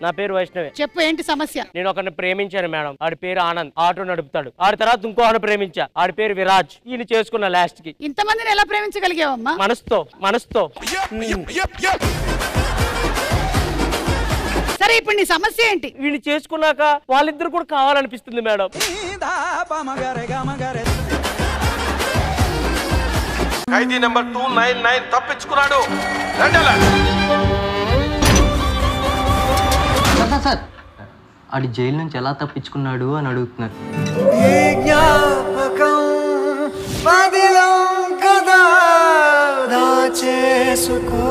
నా పేరు వైష్ణవి. చెప్పు, ఏంటి సమస్య? నేను ఒకరిని ప్రేమించాను మేడం. ఆడి పేరు ఆనంద్, ఆటో నడుపుతాడు. ఆడి తర్వాత ఇంకో ఆడ ప్రేమించా, ఆడి పేరు విరాజ్. ఈయన చేసుకున్న లాస్ట్ కి. ఇంతమందిని ఎలా ప్రేమించగలిగావమ్మా? మనసుతో. సరే, ఇప్పుడు నీ సమస్య ఏంటి? వీళ్ళు చేసుకున్నాక వాళ్ళిద్దరు కూడా కావాలనిపిస్తుంది మేడం. ఖైదీ నెంబర్ 299 తప్పించుకున్నాడు. సార్, ఆడి జైలు నుంచి ఎలా తప్పించుకున్నాడు అని అడుగుతున్నారు. చేసుకో